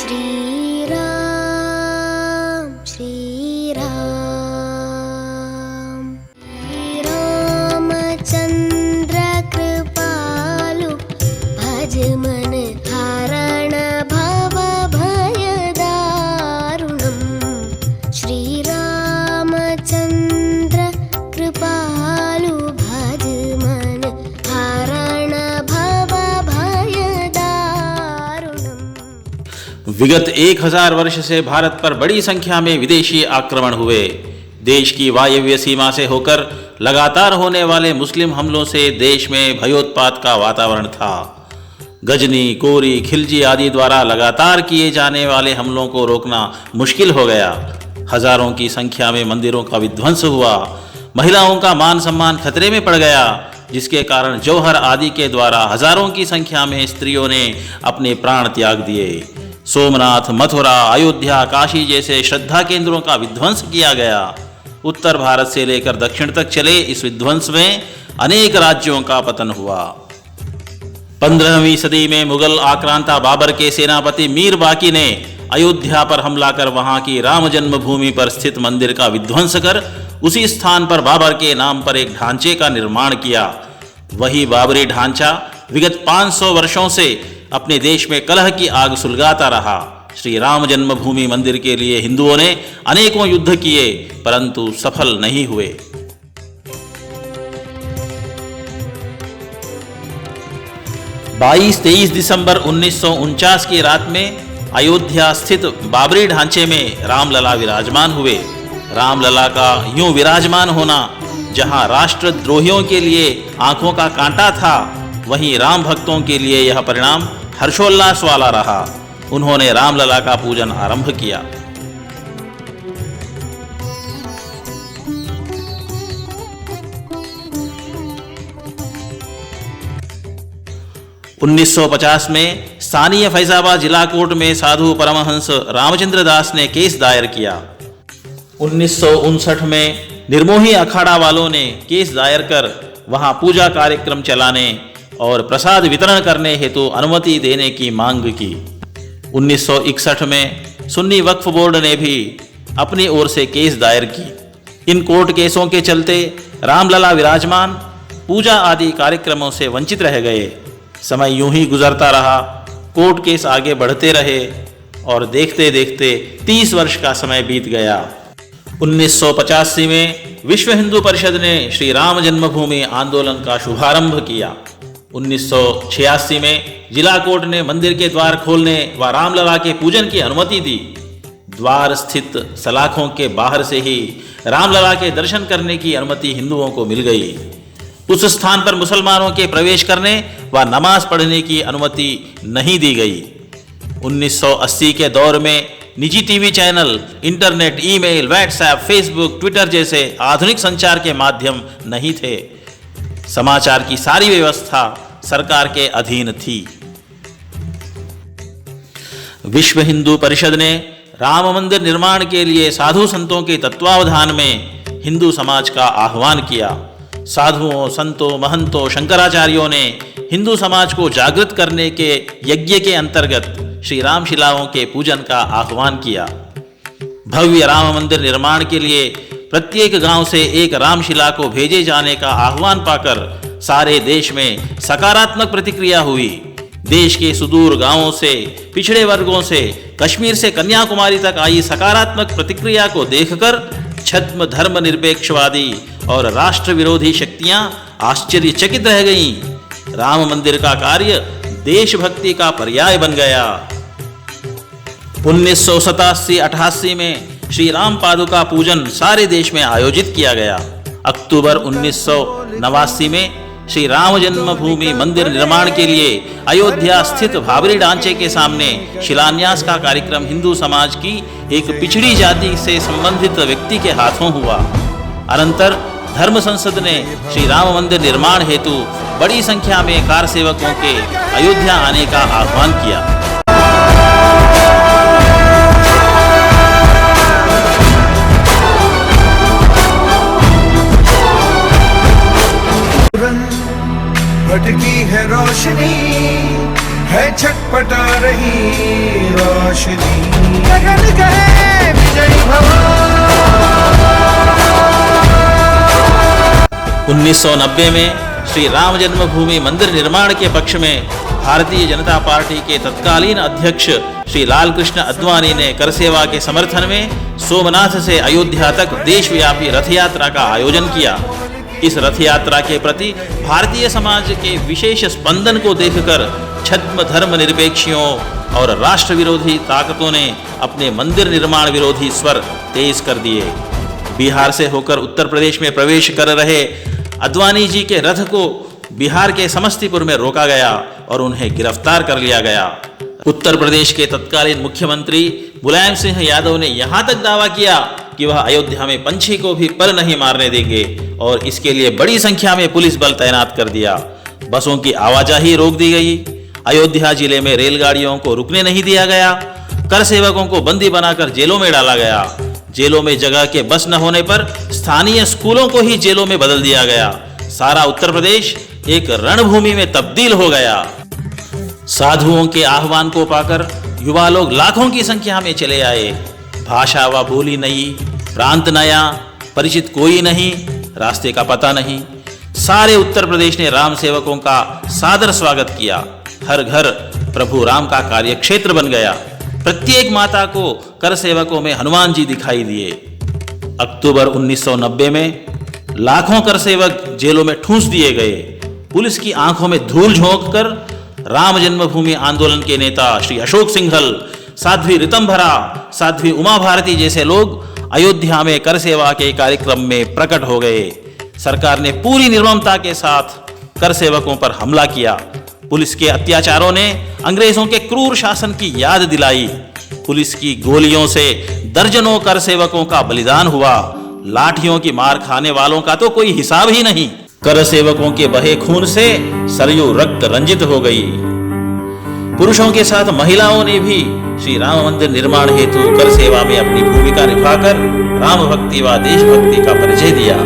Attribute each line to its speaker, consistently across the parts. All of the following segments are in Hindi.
Speaker 1: श्री राम रामचंद्र कृपालु भज मन हरण भव भय दारुणम् श्री रामचंद्र कृपालु भज मन हरण भव भय दारुणम्।
Speaker 2: विगत 1000 वर्ष से भारत पर बड़ी संख्या में विदेशी आक्रमण हुए। देश की वायव्य सीमा से होकर लगातार होने वाले मुस्लिम हमलों से देश में भयोत्पात का वातावरण था। गजनी, कोरी, खिलजी आदि द्वारा लगातार किए जाने वाले हमलों को रोकना मुश्किल हो गया। हजारों की संख्या में मंदिरों का विध्वंस हुआ। महिलाओं का मान सम्मान खतरे में पड़ गया, जिसके कारण जौहर आदि के द्वारा हजारों की संख्या में स्त्रियों ने अपने प्राण त्याग दिए। सोमनाथ, मथुरा, अयोध्या, काशी जैसे श्रद्धा केंद्रों का विध्वंस किया गया। उत्तर भारत से लेकर दक्षिण तक चले इस विध्वंस में अनेक राज्यों का पतन हुआ। 15वीं सदी में मुगल आक्रांता बाबर के सेनापति मीर बाकी ने अयोध्या पर हमला कर वहां की राम जन्मभूमि पर स्थित मंदिर का विध्वंस कर उसी स्थान पर बाबर के नाम पर एक ढांचे का निर्माण किया। वही बाबरी ढांचा विगत 500 वर्षों से अपने देश में कलह की आग सुलगाता रहा। श्री राम जन्मभूमि मंदिर के लिए हिंदुओं ने अनेकों युद्ध किए, परंतु सफल नहीं हुए। बाईस 23 दिसंबर 1949 की रात में अयोध्या स्थित बाबरी ढांचे में रामलला विराजमान हुए। रामलला का यूं विराजमान होना जहां राष्ट्रद्रोहियों के लिए आंखों का कांटा था, वहीं राम भक्तों के लिए यह परिणाम हर्षोल्लास वाला रहा। उन्होंने रामलला का पूजन आरंभ किया। (1950) में स्थानीय फैजाबाद जिला कोर्ट में साधु परमहंस रामचंद्र दास ने केस दायर किया। 1959 में निर्मोही अखाड़ा वालों ने केस दायर कर वहां पूजा कार्यक्रम चलाने और प्रसाद वितरण करने हेतु अनुमति देने की मांग की। 1961 में सुन्नी वक्फ बोर्ड ने भी अपनी ओर से केस दायर की। इन कोर्ट केसों के चलते रामलला विराजमान पूजा आदि कार्यक्रमों से वंचित रह गए। समय यूं ही गुजरता रहा, कोर्ट केस आगे बढ़ते रहे और देखते देखते 30 वर्ष का समय बीत गया। 1985 में विश्व हिंदू परिषद ने श्री राम जन्मभूमि आंदोलन का शुभारंभ किया। 1986 में जिला कोर्ट ने मंदिर के द्वार खोलने व रामलला के पूजन की अनुमति दी। द्वार स्थित सलाखों के बाहर से ही रामलला के दर्शन करने की अनुमति हिंदुओं को मिल गई। उस स्थान पर मुसलमानों के प्रवेश करने व नमाज पढ़ने की अनुमति नहीं दी गई। 1980 के दौर में निजी TV channel, internet, email, WhatsApp, Facebook, Twitter जैसे आधुनिक संचार के माध्यम नहीं थे। समाचार की सारी व्यवस्था सरकार के अधीन थी। विश्व हिंदू परिषद ने राम मंदिर निर्माण के लिए साधु संतों के तत्वावधान में हिंदू समाज का आह्वान किया। साधुओं, संतों, महंतों, शंकराचार्यों ने हिंदू समाज को जागृत करने के यज्ञ के अंतर्गत श्री राम शिलाओं के पूजन का आह्वान किया। भव्य राम मंदिर निर्माण के लिए प्रत्येक गांव से एक रामशिला को भेजे जाने का आह्वान पाकर सारे देश में सकारात्मक प्रतिक्रिया हुई। देश के सुदूर गांवों से, पिछड़े वर्गों से, कश्मीर से कन्याकुमारी तक आई सकारात्मक प्रतिक्रिया को देखकर छद्म धर्मनिरपेक्षवादी और राष्ट्र विरोधी शक्तियां आश्चर्यचकित रह गईं। राम मंदिर का कार्य देशभक्ति का पर्याय बन गया। 1987-88 में श्री राम पादुका पूजन सारे देश में आयोजित किया गया। अक्टूबर 1989 में श्री राम जन्मभूमि मंदिर निर्माण के लिए अयोध्या स्थित बाबरी ढांचे के सामने शिलान्यास का कार्यक्रम हिंदू समाज की एक पिछड़ी जाति से संबंधित व्यक्ति के हाथों हुआ। अनंतर धर्म संसद ने श्री राम मंदिर निर्माण हेतु बड़ी संख्या में कार सेवकों के अयोध्या आने का आह्वान किया।
Speaker 3: भटकी है रोशनी है छटपटा रही रोशनी, गगन कहे विजयी भव।
Speaker 2: 1990 में श्री राम जन्मभूमि मंदिर निर्माण के पक्ष में भारतीय जनता पार्टी के तत्कालीन अध्यक्ष श्री लालकृष्ण अद्वानी ने कर सेवा के समर्थन में सोमनाथ से अयोध्या तक देशव्यापी रथ यात्रा का आयोजन किया। इस रथ यात्रा के प्रति भारतीय समाज के विशेष स्पंदन को देखकर छद्म धर्म निरपेक्षियों और राष्ट्र विरोधी ताकतों ने अपने मंदिर निर्माण विरोधी स्वर तेज कर दिए। बिहार से होकर उत्तर प्रदेश में प्रवेश कर रहे अद्वानी जी के रथ को बिहार के समस्तीपुर में रोका गया और उन्हें गिरफ्तार कर लिया गया। उत्तर प्रदेश के तत्कालीन मुख्यमंत्री मुलायम सिंह यादव ने यहां तक दावा किया कि वह अयोध्या में पंछी को भी पर नहीं मारने देंगे और इसके लिए बड़ी संख्या में पुलिस बल तैनात कर दिया। बसों की आवाजाही रोक दी गई। अयोध्या जिले में रेलगाड़ियों को रुकने नहीं दिया गया। कर सेवकों को बंदी बनाकर जेलों में डाला गया। जेलों में जगह के बस न होने पर स्थानीय स्कूलों को ही जेलों में बदल दिया गया। सारा उत्तर प्रदेश एक रणभूमि में तब्दील हो गया। साधुओं के आह्वान को पाकर युवा लोग लाखों की संख्या में चले आए। भाषा व बोली नई, प्रांत नया, परिचित कोई नहीं, रास्ते का पता नहीं। सारे उत्तर प्रदेश ने राम सेवकों का सादर स्वागत किया। हर घर प्रभु राम का कार्यक्षेत्र बन गया। प्रत्येक माता को कर सेवकों में हनुमान जी दिखाई दिए। अक्टूबर 1990 में लाखों कर सेवक जेलों में ठूंस दिए गए। पुलिस की आंखों में धूल झोंककर राम जन्मभूमि आंदोलन के नेता श्री अशोक सिंघल, साध्वी ऋतंभरा, साध्वी उमा भारती जैसे लोग अयोध्या में कर सेवा के कार्यक्रम में प्रकट हो गए। सरकार ने पूरी निर्ममता के साथ कर सेवकों पर हमला किया। पुलिस के अत्याचारों ने अंग्रेजों के क्रूर शासन की याद दिलाई। पुलिस की गोलियों से दर्जनों कर सेवकों का बलिदान हुआ। लाठियों की मार खाने वालों का तो कोई हिसाब ही नहीं। कर सेवकों के बहे खून से सरयू रक्त रंजित हो गई। पुरुषों के साथ महिलाओं ने भी श्री राम मंदिर निर्माण हेतु कर सेवा में अपनी भूमिका निभाकर राम भक्ति व देशभक्ति का परिचय दिया।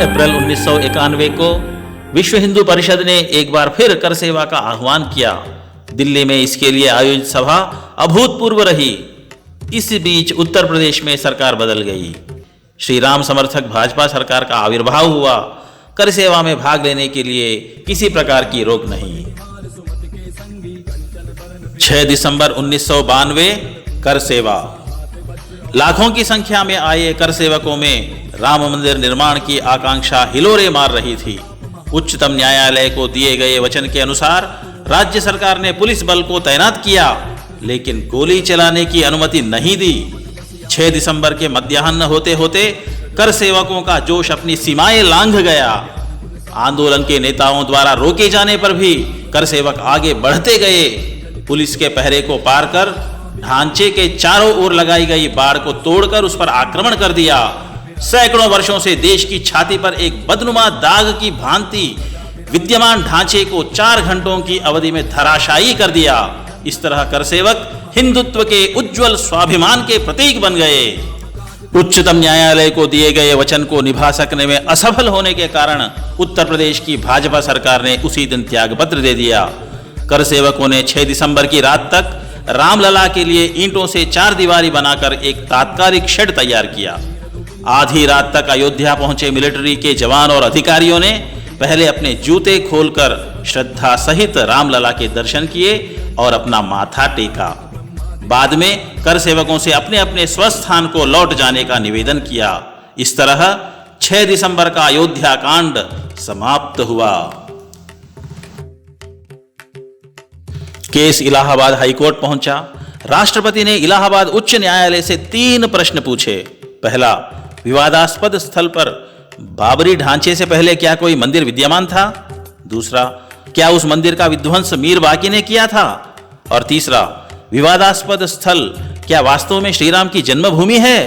Speaker 2: अप्रैल 1991 को विश्व हिंदू परिषद ने एक बार फिर कर सेवा का आह्वान किया। दिल्ली में इसके लिए आयोजित सभा अभूतपूर्व रही। इस बीच उत्तर प्रदेश में सरकार बदल गई। श्री राम समर्थक भाजपा सरकार का आविर्भाव हुआ। कर सेवा में भाग लेने के लिए किसी प्रकार की रोक नहीं। 6 दिसंबर 1992 कर सेवा। लाखों की संख्या में आए कर सेवकों में राम मंदिर निर्माण की आकांक्षा हिलोरे मार रही थी। उच्चतम न्यायालय को दिए गए वचन के अनुसार राज्य सरकार ने पुलिस बल को तैनात किया, लेकिन गोली चलाने की अनुमति नहीं दी। 6 दिसंबर के मध्याह्न होते होते कर सेवकों का जोश अपनी सीमाएं लांघ गया। आंदोलन के नेताओं द्वारा रोके जाने पर भी कर सेवक आगे बढ़ते गए। पुलिस के पहरे को पार कर ढांचे के चारों ओर लगाई गई बाड़ को तोड़कर उस पर आक्रमण कर दिया। सैकड़ों वर्षों से देश की छाती पर एक बदनुमा दाग की भांति विद्यमान ढांचे को 4 घंटों की अवधि में धराशायी कर दिया। इस तरह कर सेवक हिंदुत्व के उज्जवल स्वाभिमान के प्रतीक बन गए। उच्चतम न्यायालय को दिए गए वचन को निभा सकने में असफल होने के कारण उत्तर प्रदेश की भाजपा सरकार ने उसी दिन त्यागपत्र दे दिया। कर सेवकों ने 6 दिसंबर की रात तक रामलला के लिए ईंटों से 4 दीवारी बनाकर एक तात्कालिक शेड तैयार किया। आधी रात तक अयोध्या पहुंचे मिलिट्री के जवान और अधिकारियों ने पहले अपने जूते खोलकर श्रद्धा सहित रामलला के दर्शन किए और अपना माथा टेका। बाद में कर सेवकों से अपने अपने स्वस्थान को लौट जाने का निवेदन किया। इस तरह 6 दिसंबर का अयोध्या कांड समाप्त हुआ। केस इलाहाबाद हाईकोर्ट पहुंचा। राष्ट्रपति ने इलाहाबाद उच्च न्यायालय से 3 प्रश्न पूछे। पहला, विवादास्पद स्थल पर बाबरी ढांचे से पहले क्या कोई मंदिर विद्यमान था? दूसरा, क्या उस मंदिर का विध्वंस मीर बाकी ने किया था? और तीसरा, विवादास्पद स्थल क्या वास्तव में श्रीराम की जन्मभूमि है?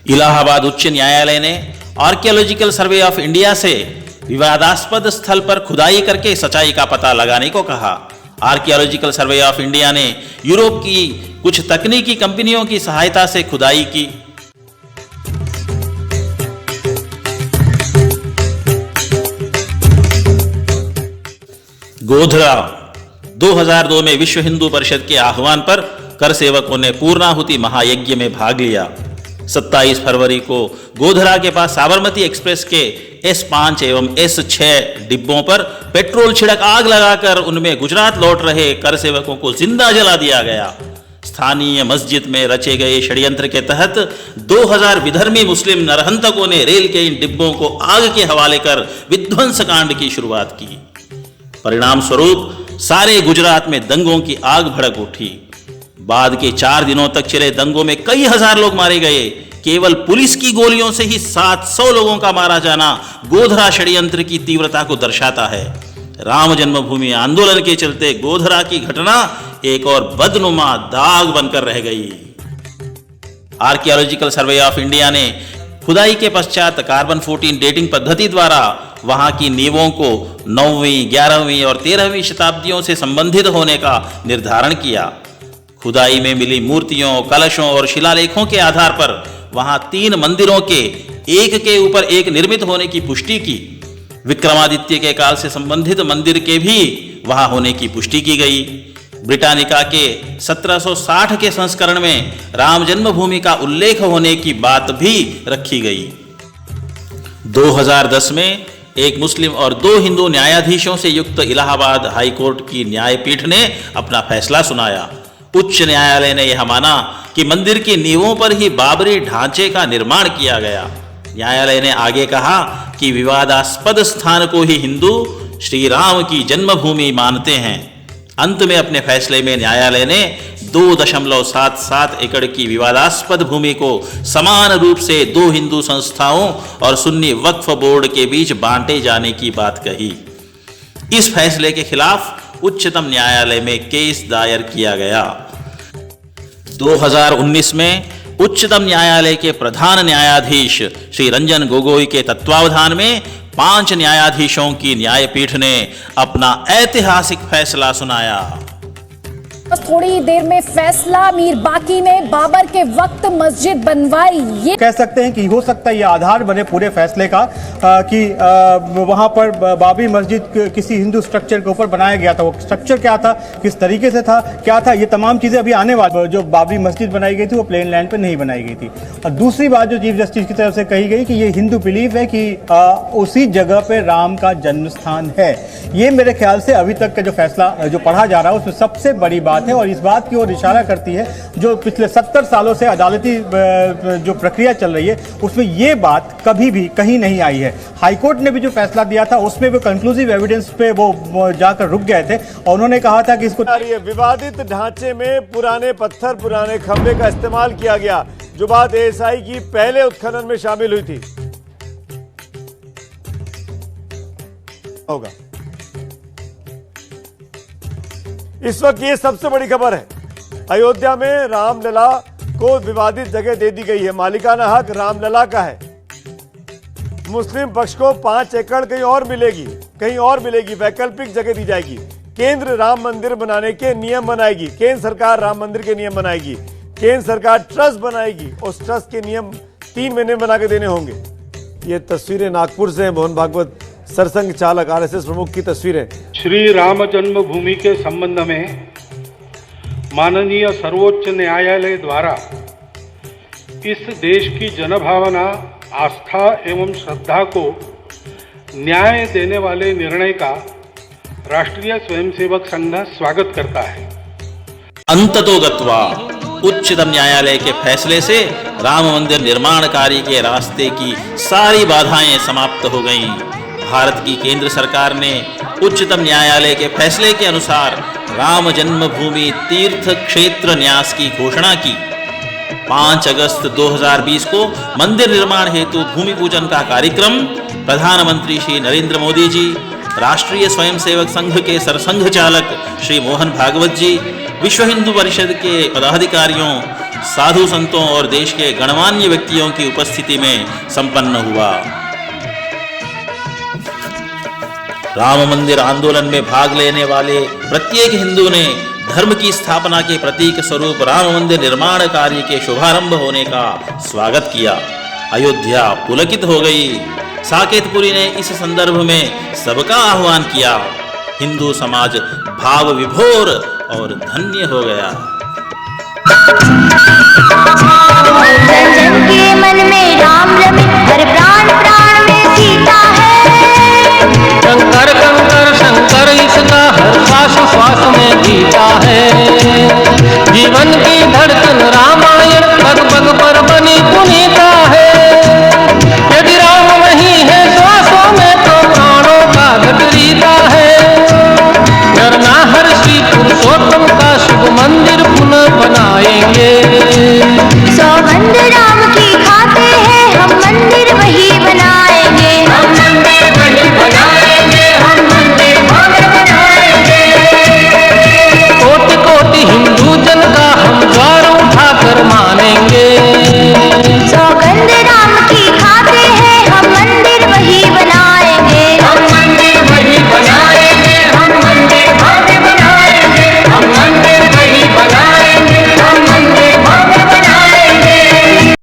Speaker 2: इलाहाबाद उच्च न्यायालय ने आर्कियोलॉजिकल सर्वे ऑफ इंडिया से विवादास्पद स्थल पर खुदाई करके सच्चाई का पता लगाने को कहा। आर्कियोलॉजिकल सर्वे ऑफ इंडिया ने यूरोप की कुछ तकनीकी कंपनियों की सहायता से खुदाई की। गोधरा 2002 में विश्व हिंदू परिषद के आह्वान पर कर सेवकों ने पूर्णाहुति महायज्ञ में भाग लिया। 27 फरवरी को गोधरा के पास साबरमती एक्सप्रेस के S5 एवं S6 डिब्बों पर पेट्रोल छिड़क आग लगाकर उनमें गुजरात लौट रहे कर सेवकों को जिंदा जला दिया गया। स्थानीय मस्जिद में रचे गए षड्यंत्र के तहत 2000 विधर्मी मुस्लिम नरहंतकों ने रेल के इन डिब्बों को आग के हवाले कर विध्वंस कांड की शुरुआत की। परिणाम स्वरूप सारे गुजरात में दंगों की आग भड़क उठी। बाद के 4 दिनों तक चले दंगों में कई हजार लोग मारे गए। केवल पुलिस की गोलियों से ही 700 लोगों का मारा जाना गोधरा षड्यंत्र की तीव्रता को दर्शाता है। राम जन्मभूमि आंदोलन के चलते गोधरा की घटना एक और बदनुमा दाग बनकर रह गई। आर्कियोलॉजिकल सर्वे ऑफ इंडिया ने खुदाई के पश्चात कार्बन 14 डेटिंग पद्धति द्वारा वहां की नींवों को 9वीं, 11वीं और 13वीं शताब्दियों से संबंधित होने का निर्धारण किया। खुदाई में मिली मूर्तियों, कलशों और शिलालेखों के आधार पर वहां 3 मंदिरों के एक के ऊपर एक निर्मित होने की पुष्टि की। विक्रमादित्य के काल से संबंधित मंदिर के भी वहां होने की पुष्टि की गई। ब्रिटानिका के 1760 के संस्करण में राम जन्मभूमि का उल्लेख होने की बात भी रखी गई। 2010 में एक मुस्लिम और 2 हिंदू न्यायाधीशों से युक्त इलाहाबाद हाईकोर्ट की न्यायपीठ ने अपना फैसला सुनाया। उच्च न्यायालय ने यह माना कि मंदिर की नींवों पर ही बाबरी ढांचे का निर्माण किया गया। न्यायालय ने आगे कहा कि विवादास्पद स्थान को ही हिंदू श्री राम की जन्मभूमि मानते हैं। अंत में अपने फैसले में न्यायालय ने 2.77 एकड़ की विवादास्पद भूमि को समान रूप से 2 हिंदू संस्थाओं और सुन्नी वक्फ बोर्ड के बीच बांटे जाने की बात कही। इस फैसले के खिलाफ उच्चतम न्यायालय में केस दायर किया गया। 2019 में उच्चतम न्यायालय के प्रधान न्यायाधीश श्री रंजन गोगोई के तत्वावधान में 5 न्यायाधीशों की न्यायपीठ ने अपना ऐतिहासिक फैसला सुनाया।
Speaker 4: थोड़ी देर में फैसला, मीर बाकी ने बाबर के वक्त मस्जिद बनवाई। ये
Speaker 5: कह सकते हैं कि हो सकता है ये आधार बने पूरे फैसले का कि वहां पर बाबरी मस्जिद किसी हिंदू स्ट्रक्चर के ऊपर बनाया गया था। वो स्ट्रक्चर क्या था, किस तरीके से था, क्या था, ये तमाम चीजें अभी आने वाली। जो बाबरी मस्जिद बनाई गई थी वो प्लेन लैंड पर नहीं बनाई गई थी। और दूसरी बात जो चीफ जस्टिस की तरफ से कही गई कि ये हिंदू बिलीफ है कि उसी जगह पे राम का जन्म स्थान है। ये मेरे ख्याल से अभी तक का जो फैसला जो पढ़ा जा रहा है उसमें सबसे बड़ी बात है और इस बात की ओर इशारा करती है जो पिछले 70 सालों से अदालती जो प्रक्रिया चल रही है उसमें ये बात कभी भी कहीं नहीं आई है। हाईकोर्ट ने भी जो फैसला दिया था उसमें वो कंक्लूसिव एविडेंस पे वो जाकर रुक गए थे और उन्होंने कहा था कि इसको
Speaker 6: विवादित ढांचे में पुराने पत्थर, पुराने खंभे का इस्तेमाल किया गया, जो बात एएसआई की पहले उत्खनन में शामिल हुई थी। होगा इस वक्त ये सबसे बड़ी खबर है। अयोध्या में रामलला को विवादित जगह दे दी गई है। मालिकाना हक रामलला का है। मुस्लिम पक्ष को 5 एकड़ कहीं और मिलेगी, वैकल्पिक जगह दी जाएगी। केंद्र राम मंदिर बनाने के नियम बनाएगी। केंद्र सरकार राम मंदिर के नियम बनाएगी। केंद्र सरकार ट्रस्ट बनाएगी। उस ट्रस्ट के नियम 3 महीने में बना के देने होंगे। ये तस्वीरें नागपुर से हैं, मोहन भागवत सरसंघ चालक आरएसएस प्रमुख की तस्वीरें।
Speaker 7: श्री राम जन्मभूमि के संबंध में माननीय सर्वोच्च न्यायालय द्वारा इस देश की जनभावना, आस्था एवं श्रद्धा को न्याय देने वाले निर्णय का राष्ट्रीय स्वयंसेवक संघ स्वागत करता है।
Speaker 2: अंततो गत्वा उच्चतम न्यायालय के फैसले से राम मंदिर निर्माण कार्य के रास्ते की सारी बाधाएं समाप्त हो गईं। भारत की केंद्र सरकार ने उच्चतम न्यायालय के फैसले के अनुसार राम जन्मभूमि तीर्थ क्षेत्र न्यास की घोषणा की। 5 अगस्त 2020 को मंदिर निर्माण हेतु भूमि पूजन का कार्यक्रम प्रधानमंत्री श्री नरेंद्र मोदी जी, राष्ट्रीय स्वयंसेवक संघ के सरसंघ चालक श्री मोहन भागवत जी, विश्व हिंदू परिषद के पदाधिकारियों, साधु संतों और देश के गणमान्य व्यक्तियों की उपस्थिति में संपन्न हुआ। राम मंदिर आंदोलन में भाग लेने वाले प्रत्येक हिंदू ने धर्म की स्थापना के प्रतीक स्वरूप राम मंदिर निर्माण कार्य के शुभारंभ होने का स्वागत किया। अयोध्या पुलकित हो गई। साकेतपुरी ने इस संदर्भ में सबका आह्वान किया। हिंदू समाज भाव विभोर और धन्य हो गया।
Speaker 1: जन जन के मन में राम रमे, हर प्राण प्राण में सीता है।
Speaker 8: शंकर कंकर शंकर इसका हर श्वास श्वास में जीता है।